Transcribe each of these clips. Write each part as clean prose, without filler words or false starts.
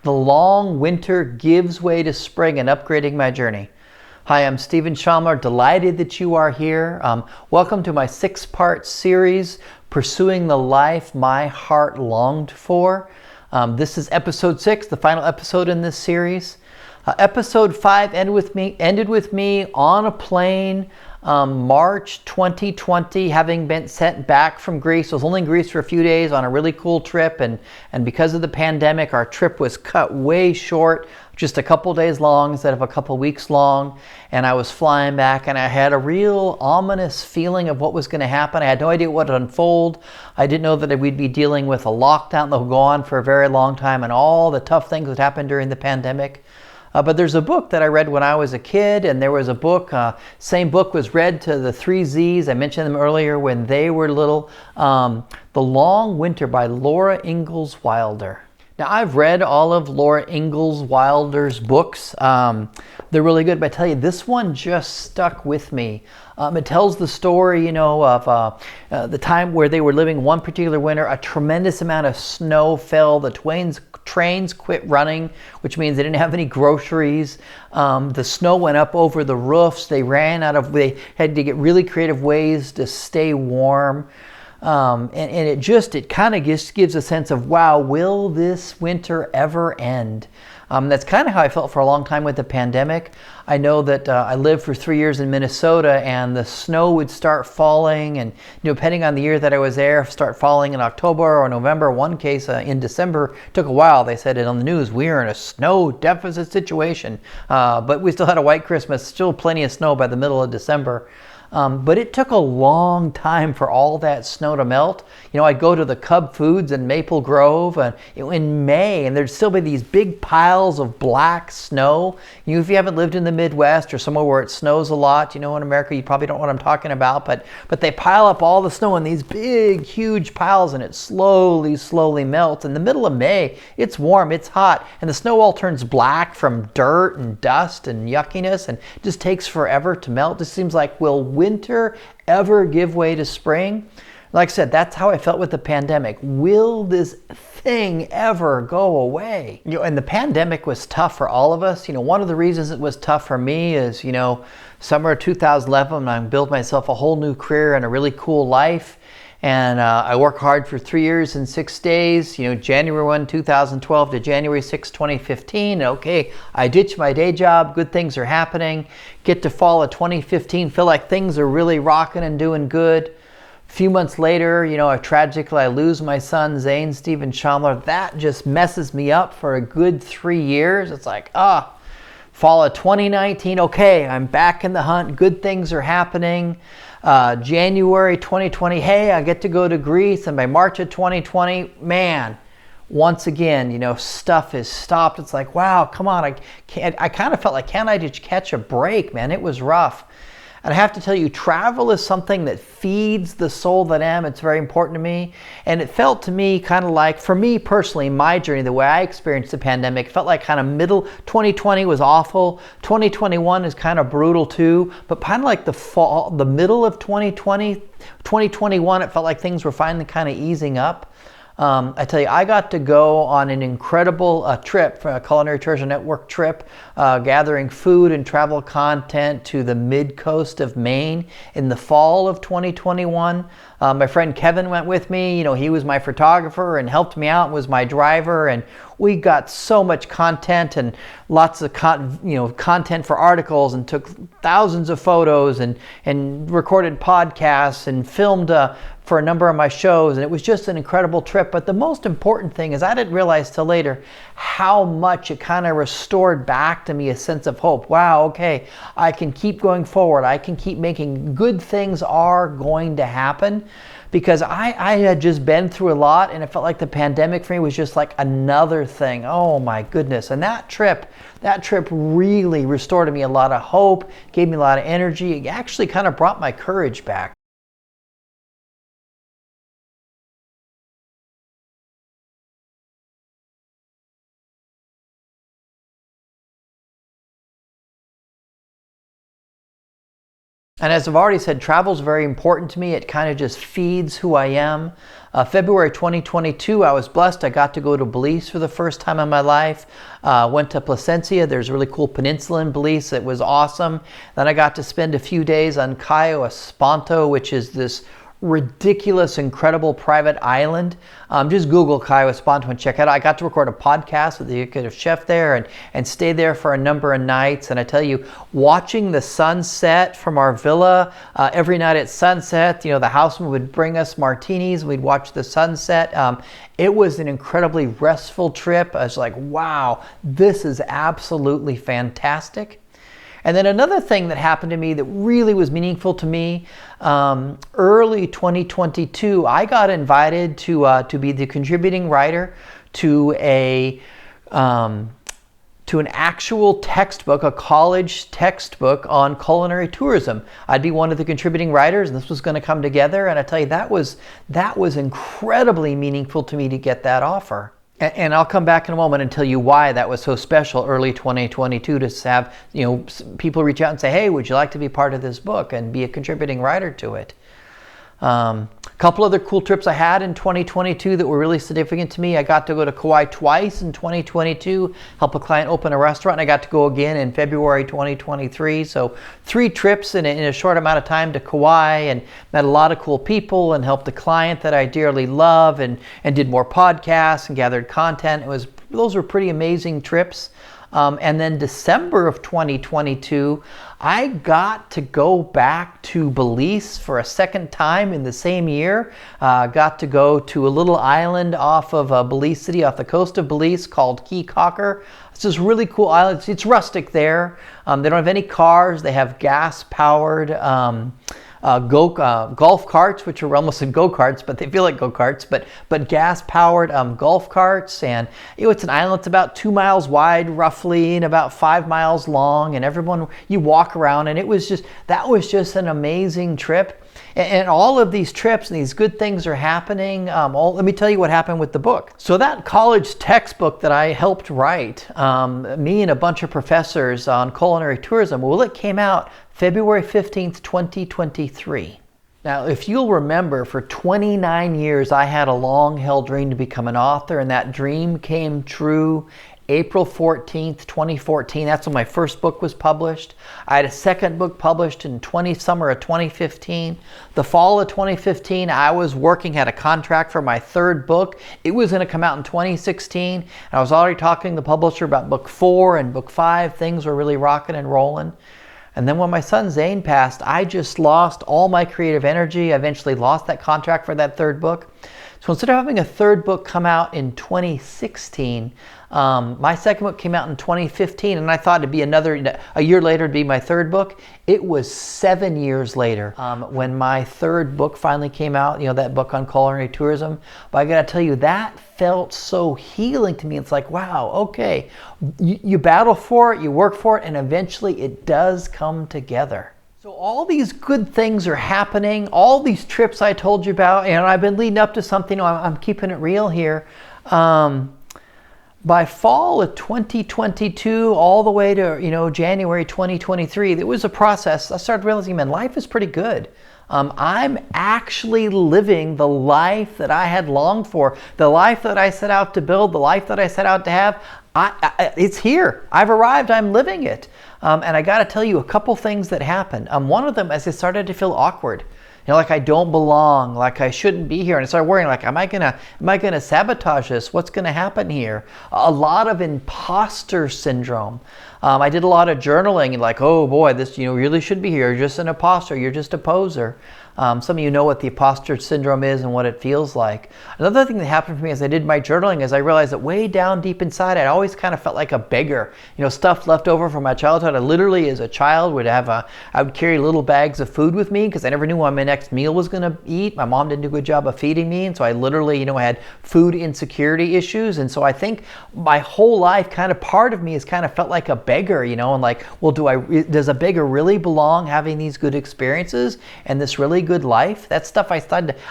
The long winter gives way to spring and upgrading my journey. Hi, I'm Stephen Schaumler. Delighted that you are here. Welcome to my 6-part series, Pursuing the Life My Heart Longed For. This is episode 6, the final episode in this series. Episode 5 ended with me on a plane, March 2020, having been sent back from Greece. I was only in Greece for a few days on a really cool trip, and because of the pandemic, our trip was cut way short, just a couple days long instead of a couple weeks long. And I was flying back, and I had a real ominous feeling of what was going to happen. I had no idea what would unfold. I didn't know that we'd be dealing with a lockdown that would go on for a very long time and all the tough things that happened during the pandemic. But there's a book that I read when I was a kid, and there was a book, same book was read to the 3 Z's. I mentioned them earlier when they were little. The Long Winter by Laura Ingalls Wilder. Now, I've read all of Laura Ingalls Wilder's books. They're really good, but I tell you, this one just stuck with me. It tells the story, of the time where they were living one particular winter. A tremendous amount of snow fell. The trains quit running, which means they didn't have any groceries. The snow went up over the roofs. They had to get really creative ways to stay warm. And it kind of just gives a sense of, wow, will this winter ever end? That's kind of how I felt for a long time with the pandemic. I know that I lived for 3 years in Minnesota, and the snow would start falling, and depending on the year that I was there, start falling in October or November. One case in December took a while. They said it on the news, we are in a snow deficit situation, but we still had a white Christmas, still plenty of snow by the middle of December. But it took a long time for all that snow to melt. I'd go to the Cub Foods in Maple Grove in May, and there'd still be these big piles of black snow. If you haven't lived in the Midwest or somewhere where it snows a lot, in America, you probably don't know what I'm talking about, but they pile up all the snow in these big, huge piles, and it slowly melts. In the middle of May, it's warm, it's hot, and the snow all turns black from dirt and dust and yuckiness, and it just takes forever to melt. It just seems like, will winter ever give way to spring? Like I said, that's how I felt with the pandemic. Will this thing ever go away? And the pandemic was tough for all of us. One of the reasons it was tough for me is, summer of 2011, I built myself a whole new career and a really cool life. And I worked hard for 3 years and 6 days, January 1, 2012 to January 6, 2015. Okay, I ditched my day job. Good things are happening. Get to fall of 2015, feel like things are really rocking and doing good. A few months later, tragically, I lose my son, Zane Stephen Schaumler. That just messes me up for a good 3 years. It's like, fall of 2019. Okay, I'm back in the hunt. Good things are happening. January 2020, hey, I get to go to Greece. And by March of 2020, man, once again, stuff is stopped. It's like, wow, come on. I kind of felt like, can't I just catch a break, man? It was rough. And I have to tell you, travel is something that feeds the soul that I am. It's very important to me. And it felt to me kind of like, for me personally, my journey, the way I experienced the pandemic, it felt like kind of middle 2020 was awful. 2021 is kind of brutal too. But kind of like the middle of 2020, 2021, it felt like things were finally kind of easing up. I tell you, I got to go on an incredible trip, a Culinary Treasure Network trip, gathering food and travel content to the mid-coast of Maine in the fall of 2021. My friend Kevin went with me. He was my photographer and helped me out and was my driver. And we got so much content and lots of content for articles, and took thousands of photos and recorded podcasts and filmed for a number of my shows. And it was just an incredible trip. But the most important thing is, I didn't realize till later how much it kind of restored back to me a sense of hope. Wow, okay, I can keep going forward. I can keep making good things are going to happen. Because I had just been through a lot, and it felt like the pandemic for me was just like another thing. Oh my goodness. And that trip really restored me a lot of hope, gave me a lot of energy. It actually kind of brought my courage back. And as I've already said, travel is very important to me. It kind of just feeds who I am. February 2022, I was blessed. I got to go to Belize for the first time in my life. Went to Placencia. There's a really cool peninsula in Belize. It was awesome. Then I got to spend a few days on Cayo Espanto, which is this ridiculous, incredible private island. Just Google Cayo Espanto and check it out. I got to record a podcast with the executive chef there and stay there for a number of nights. And I tell you, watching the sunset from our villa every night at sunset, you know, the houseman would bring us martinis. We'd watch the sunset. It was an incredibly restful trip. I was like, wow, this is absolutely fantastic. And then another thing that happened to me that really was meaningful to me, early 2022, I got invited to be the contributing writer to an actual textbook, a college textbook on culinary tourism. I'd be one of the contributing writers, and this was going to come together. And I tell you, that was incredibly meaningful to me to get that offer. And I'll come back in a moment and tell you why that was so special early 2022 to have, you know, people reach out and say, hey, would you like to be part of this book and be a contributing writer to it? A couple other cool trips I had in 2022 that were really significant to me. I got to go to Kauai twice in 2022, help a client open a restaurant, and I got to go again in February 2023. So 3 trips in a short amount of time to Kauai, and met a lot of cool people and helped a client that I dearly love, and did more podcasts and gathered content. Those were pretty amazing trips. And then December of 2022, I got to go back to Belize for a second time in the same year. Got to go to a little island off of Belize City, off the coast of Belize, called Key Cocker. It's this really cool island. It's rustic there. They don't have any cars. They have gas-powered golf carts, which are almost in go-karts, but they feel like go-karts, but gas-powered golf carts. And it's an island that's about 2 miles wide roughly and about 5 miles long, and you walk around, and that was just an amazing trip. And all of these trips and these good things are happening. Let me tell you what happened with the book. So that college textbook that I helped write, me and a bunch of professors on culinary tourism, well, it came out February 15th, 2023. Now, if you'll remember, for 29 years, I had a long-held dream to become an author, and that dream came true April 14th, 2014. That's when my first book was published. I had a second book published in summer of 2015. The fall of 2015, I was had a contract for my third book. It was going to come out in 2016. And I was already talking to the publisher about book 4 and book 5. Things were really rocking and rolling. And then when my son Zane passed, I just lost all my creative energy. I eventually lost that contract for that third book. So instead of having a third book come out in 2016, my second book came out in 2015, and I thought it'd be a year later it'd be my third book. It was 7 years later when my third book finally came out, that book on culinary tourism. But I gotta tell you, that felt so healing to me. It's like, wow, okay, you battle for it, you work for it, and eventually it does come together. So all these good things are happening, all these trips I told you about, and I've been leading up to something. I'm keeping it real here. By fall of 2022, all the way to January 2023, there was a process. I started realizing, man, life is pretty good. I'm actually living the life that I had longed for, the life that I set out to build, the life that I set out to have. It's here. I've arrived. I'm living it. And I got to tell you a couple things that happened. One of them, as I started to feel awkward, like I don't belong, like I shouldn't be here. And I started worrying, like, am I gonna sabotage this? What's gonna happen here? A lot of imposter syndrome. I did a lot of journaling and like, oh boy, this, really should be here. You're just an imposter. You're just a poser. Some of you know what the imposter syndrome is and what it feels like. Another thing that happened for me as I did my journaling is I realized that way down deep inside, I always kind of felt like a beggar. Stuff left over from my childhood. I literally, as a child, I would carry little bags of food with me because I never knew when my next meal was going to eat. My mom didn't do a good job of feeding me, and so I literally, I had food insecurity issues. And so I think my whole life, kind of part of me has kind of felt like a beggar, and like, well, does a beggar really belong having these good experiences and this really good life? That stuff I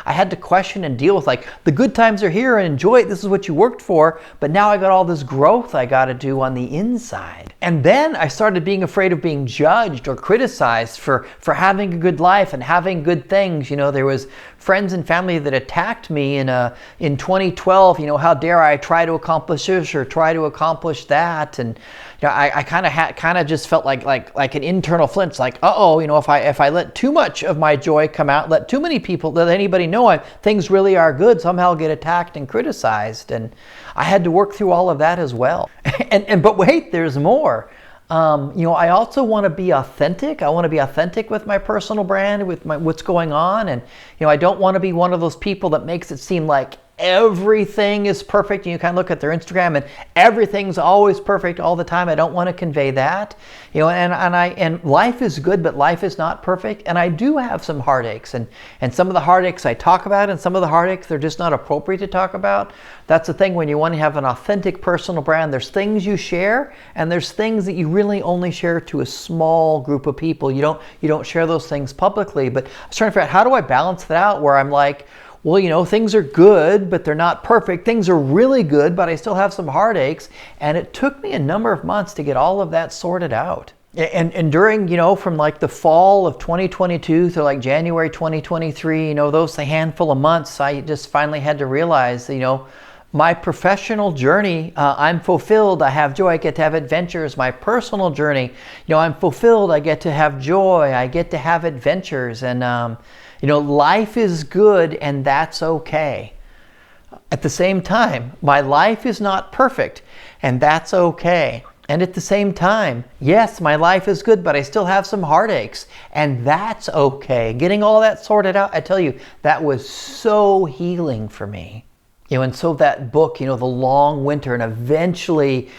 had to question and deal with. Like, the good times are here and enjoy it. This is what you worked for. But now I got all this growth I got to do on the inside. And then I started being afraid of being judged or criticized for having a good life and having good things. There was friends and family that attacked me in 2012. How dare I try to accomplish this or try to accomplish that? And I kind of just felt like an internal flinch. Like, if I let too much of my joy come out, let too many people, let anybody know things really are good, somehow I'll get attacked and criticized. And I had to work through all of that as well. But wait, there's more. I also want to be authentic. I want to be authentic with my personal brand, with what's going on. And, I don't want to be one of those people that makes it seem like everything is perfect. You kind of look at their Instagram and everything's always perfect all the time. I don't want to convey that. And life is good, but life is not perfect. And I do have some heartaches, and some of the heartaches I talk about, and some of the heartaches they're just not appropriate to talk about. That's the thing when you want to have an authentic personal brand. There's things you share, and there's things that you really only share to a small group of people. You don't share those things publicly. But I was trying to figure out, how do I balance that out where I'm like, well, things are good, but they're not perfect. Things are really good, but I still have some heartaches. And it took me a number of months to get all of that sorted out. And during, from like the fall of 2022 to like January 2023, those handful of months, I just finally had to realize, my professional journey, I'm fulfilled. I have joy. I get to have adventures. My personal journey, I'm fulfilled. I get to have joy. I get to have adventures. And, life is good, and that's okay. At the same time, my life is not perfect, and that's okay. And at the same time, yes, my life is good, but I still have some heartaches, and that's okay. Getting all that sorted out, I tell you, that was so healing for me. And so that book, the long winter, and eventually,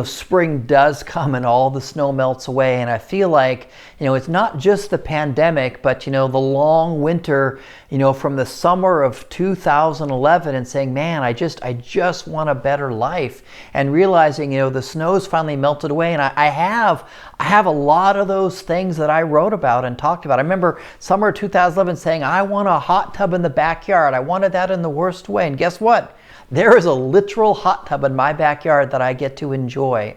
spring does come and all the snow melts away. And I feel like, it's not just the pandemic, but, the long winter, from the summer of 2011 and saying, man, I just want a better life. And realizing, the snow's finally melted away. And I have a lot of those things that I wrote about and talked about. I remember summer 2011 saying, I want a hot tub in the backyard. I wanted that in the worst way. And guess what? There is a literal hot tub in my backyard that I get to enjoy.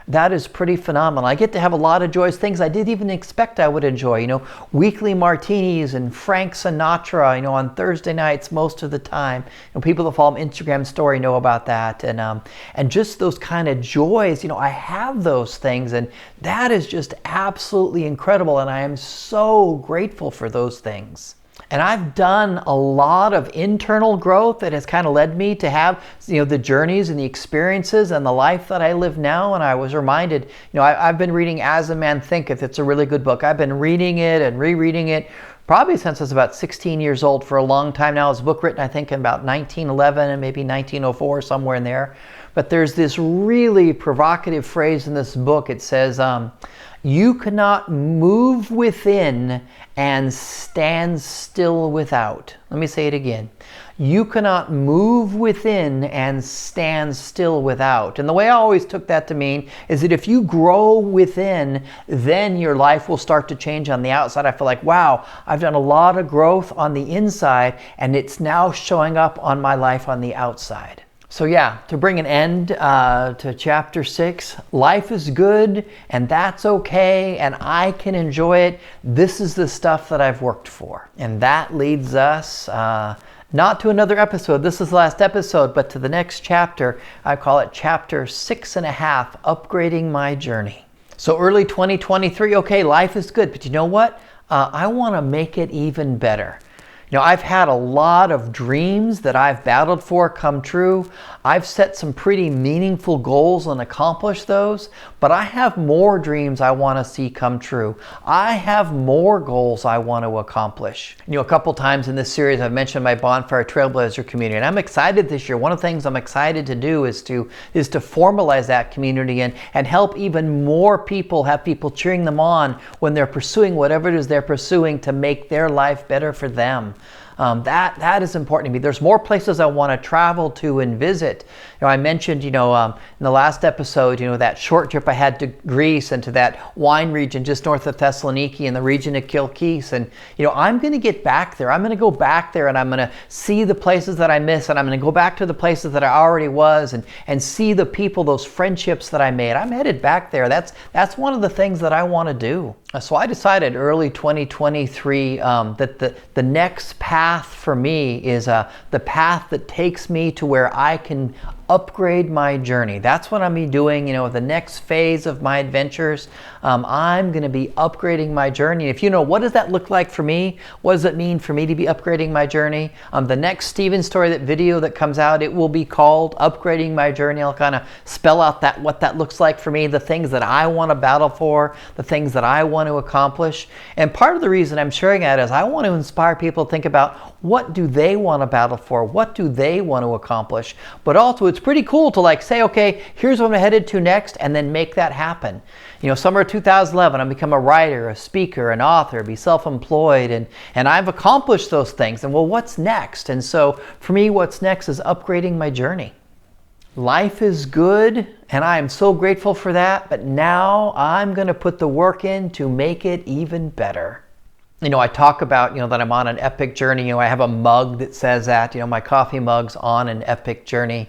That is pretty phenomenal. I get to have a lot of joyous things I didn't even expect I would enjoy. Weekly martinis and Frank Sinatra, on Thursday nights most of the time. People that follow my Instagram story know about that. And just those kind of joys, I have those things, and that is just absolutely incredible. And I am so grateful for those things. And I've done a lot of internal growth that has kind of led me to have, the journeys and the experiences and the life that I live now. And I was reminded, I've been reading As a Man Thinketh. It's a really good book. I've been reading it and rereading it probably since I was about 16 years old, for a long time now. It's a book written, I think, in about 1911 and maybe 1904, somewhere in there. But there's this really provocative phrase in this book. It says, you cannot move within and stand still without. Let me say it again. You cannot move within and stand still without. And the way I always took that to mean is that if you grow within, then your life will start to change on the outside. I feel like, wow, I've done a lot of growth on the inside, and it's now showing up on my life on the outside. So yeah, to bring an end to chapter 6, life is good, and that's okay, and I can enjoy it. This is the stuff that I've worked for. And that leads us not to another episode. This is the last episode, but to the next chapter. I call it chapter 6.5, Upgrading My Journey. So early 2023, okay, life is good, but you know what? I want to make it even better. I've had a lot of dreams that I've battled for come true. I've set some pretty meaningful goals and accomplished those, but I have more dreams I want to see come true. I have more goals I want to accomplish. A couple times in this series I've mentioned my Bonfire Trailblazer community, and I'm excited this year. One of the things I'm excited to do is to formalize that community and help even more people, have people cheering them on when they're pursuing whatever it is they're pursuing to make their life better for them. That is important to me. There's more places I want to travel to and visit. I mentioned, in the last episode, that short trip I had to Greece and to that wine region just north of Thessaloniki in the region of Kilkis. And, I'm going to get back there. I'm going to go back there and I'm going to see the places that I miss, and I'm going to go back to the places that I already was and see the people, those friendships that I made. I'm headed back there. That's one of the things that I want to do. So I decided early 2023 that the next path for me is the path that takes me to where I can upgrade my journey. That's what I'm doing, the next phase of my adventures. I'm going to be upgrading my journey. If what does that look like for me? What does it mean for me to be upgrading my journey? The next Stephen Story, that video that comes out, it will be called Upgrading My Journey. I'll kind of spell out what that looks like for me, the things that I want to battle for, the things that I want to accomplish. And part of the reason I'm sharing that is I want to inspire people to think about what do they want to battle for? What do they want to accomplish? But also it's pretty cool to say, okay, here's what I'm headed to next, and then make that happen. Summer of 2011, I become a writer, a speaker, an author, be self-employed, and I've accomplished those things. And well, what's next? And so for me, what's next is upgrading my journey. Life is good, and I am so grateful for that, but now I'm going to put the work in to make it even better. I talk about, that I'm on an epic journey. I have a mug that says that, my coffee mug's on an epic journey.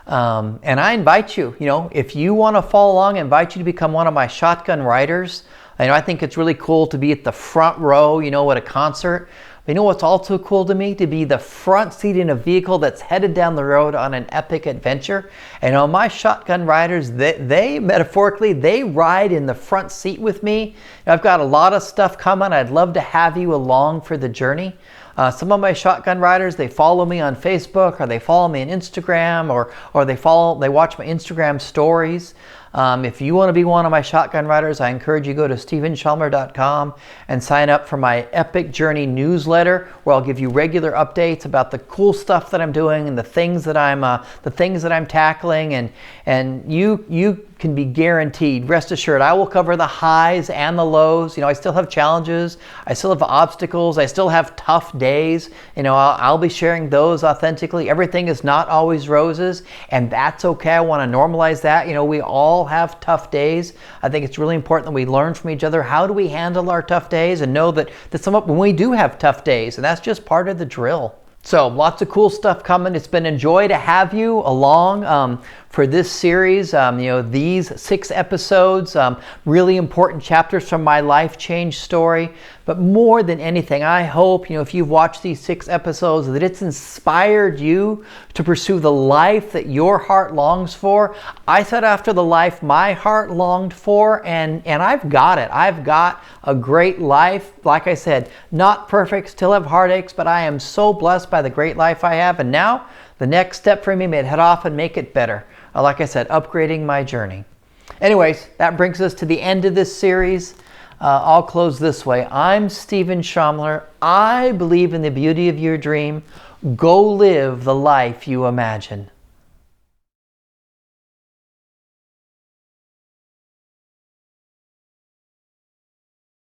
And I invite you, if you want to follow along, I invite you to become one of my shotgun riders. I think it's really cool to be at the front row, at a concert. But what's also cool to me? To be the front seat in a vehicle that's headed down the road on an epic adventure. And my shotgun riders, they metaphorically, they ride in the front seat with me. I've got a lot of stuff coming. I'd love to have you along for the journey. Some of my shotgun riders, they follow me on Facebook, or they follow me on Instagram, or they watch my Instagram stories. If you want to be one of my shotgun riders, I encourage you to go to StephenSchalmer.com and sign up for my Epic Journey newsletter, where I'll give you regular updates about the cool stuff that I'm doing and the things that I'm tackling, and you can be guaranteed, rest assured, I will cover the highs and the lows. I still have challenges, I still have obstacles, I still have tough days. I'll be sharing those authentically. Everything is not always roses, and that's okay. I want to normalize that. We all have tough days. I think it's really important that we learn from each other. How do we handle our tough days, and know that when we do have tough days, and that's just part of the drill. So lots of cool stuff coming. It's been a joy to have you along for this series. These 6 episodes, really important chapters from my life change story. But more than anything, I hope, if you've watched these 6 episodes, that it's inspired you to pursue the life that your heart longs for. I sought after the life my heart longed for, and I've got it. I've got a great life. Like I said, not perfect, still have heartaches, but I am so blessed by the great life I have. And now the next step for me may head off and make it better. Like I said, upgrading my journey. Anyways, that brings us to the end of this series. I'll close this way. I'm Stephen Schalmer. I believe in the beauty of your dream. Go live the life you imagine.